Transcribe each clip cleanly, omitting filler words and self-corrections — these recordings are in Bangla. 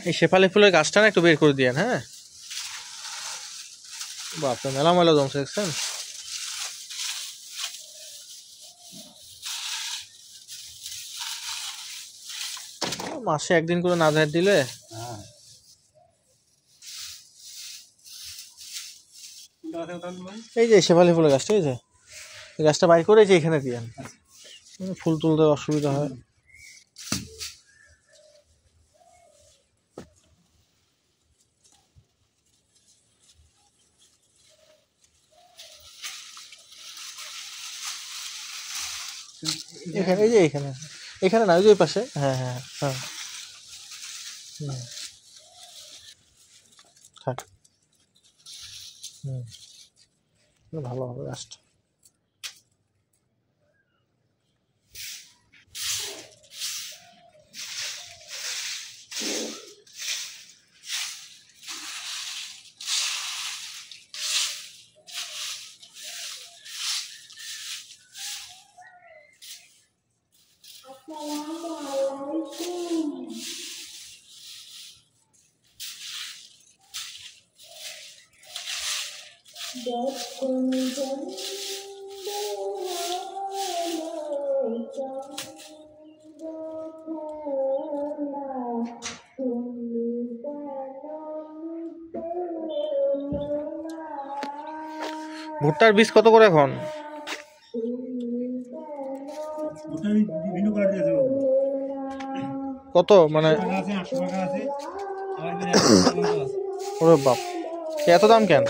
এই শেফালি ফুলের গাছটা না একটু বের করে দিয়েন। হ্যাঁ, বাপরে মেলা ময়লা জমছে দেখছেন। মাসে একদিন করে না ঝাড় দিলে। এই যে শেফালি ফুলের গাছটা, এই যে গাছটা বাইর করে যে এখানে দিয়েন, ফুল তুলতে অসুবিধা হয়। এখানে, এই যে এখানে, এখানে না, ওই যে পাশে। হ্যাঁ হ্যাঁ হ্যাঁ, থাক। ভালো হবে গাছটা। ভুট্টার বীজ কত করে এখন? কত মানে? ওরে বাপ, এত দাম কেন?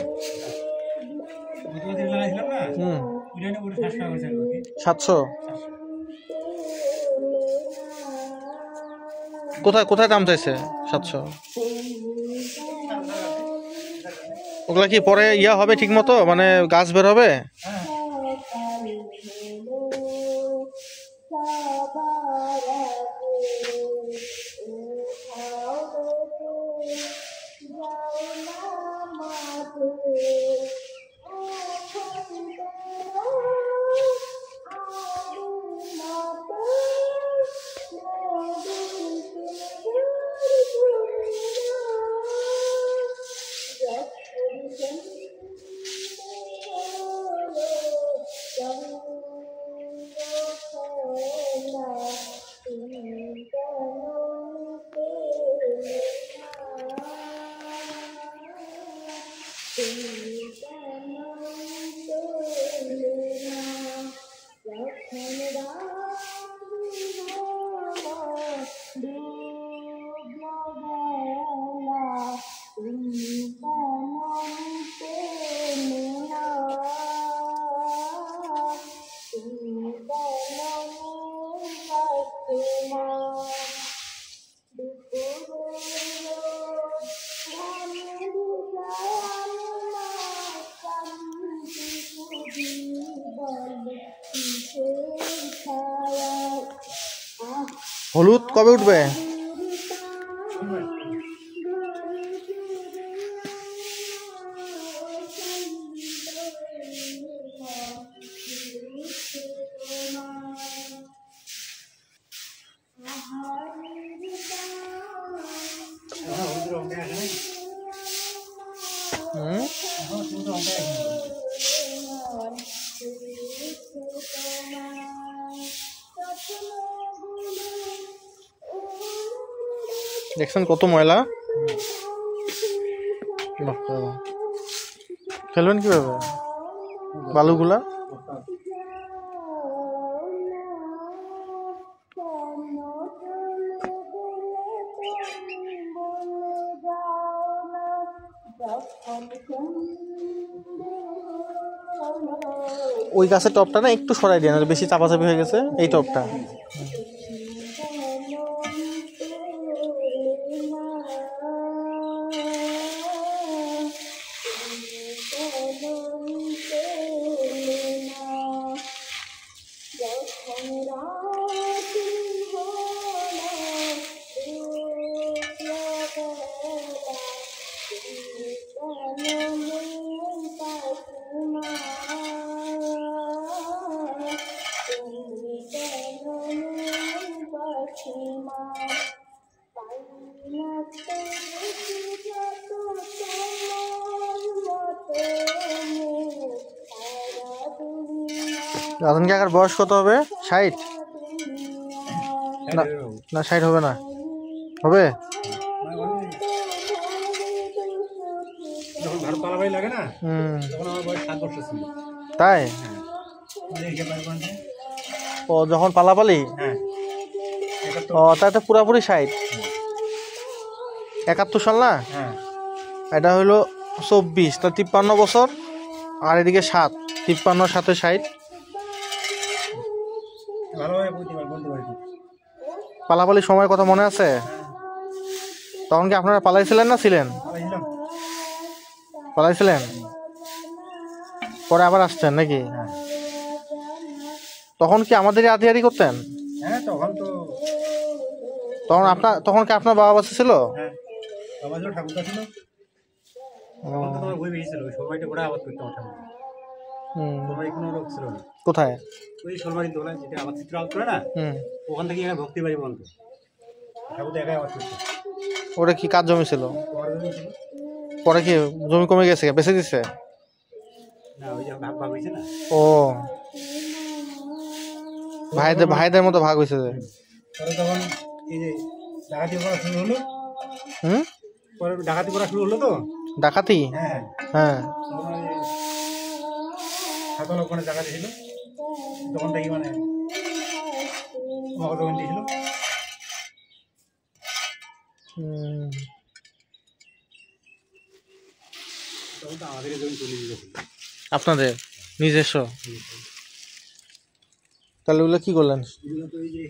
700? কোথায় কোথায় দাম চাইছে 700? ওগুলা কি পরে ইয়া হবে ঠিক মতো, মানে গাছ বের হবে? হলুদ কবে উঠবে? দেখছেন কত ময়লা। ফেলবেন কিভাবে বালুগুলা? ওই গাছের টপটা না একটু সরাই দিয়ে, বেশি চাপাচাপি হয়ে গেছে এই টপটা। রাজন কাকার বয়স কত হবে? 60? না না 60 হবে না, হবে? যখন ভারত পালাবাড়ি লাগে না তখন আমার বয়স 7 বছর ছিল। তাই? ও যখন পালাপালি? হ্যাঁ ও তাই তো পুরাপুরি 60। 71 সাল না? হ্যাঁ এটা হইলো 24, তা 53 বছর। আর এদিকে 7, 53 সাথে 60। ভালোভাবে বলতে পারি। পালাপালির সময় কথা মনে আছে? তখন কি আপনারা পালাইছিলেন না ছিলেন? পালাইছিলেন, পরে আবার আসছেন নাকি? তখন কি আমাদেরই আধিয়ারি করতেন? হ্যাঁ তখন কি আপনার বাবা বাচ্চা ছিল? হ্যাঁ বাবা ছিল, ঠাকুরদা ছিল। তখন তো তোমার বই বেশি ছিল, ওই সময়টা ঘোড়া আবাদ করতাম ঠাকুর। সবাই কোনো লোক ছিল না। কোথায়? ওই শোলবাড়ি দোলা যেটা আবার চিত্র আবাদ করে না, ওখান থেকে এখানে ভক্তি বাড়ি বন্ধ, ঠাকুর একাই আবাদ করতো। ওটা কি কার জমি ছিল? তোমার জমি ছিল পরে কি জমি কমে গেছে, বেঁচে দিচ্ছে? না, ওই যে ভাগ ভাগ হয়েছে না। ও ভাইদের মতো ভাগ হয়েছে যে। পরে তখন এই যে ডাকাতি করা শুরু হলো। পরে ডাকাতি করা শুরু হলো তো। ডাকাতি? হ্যাঁ হ্যাঁ। সাত লোক মানে ডাকাতি ছিল, তখন থেকে মানে জমি দিয়েছিল। তখন তো আমাদের জমি চলে গেছে। আপনাদের নিজস্ব? তাহলে ওগুলো কি করলেন? এগুলো তো এই যে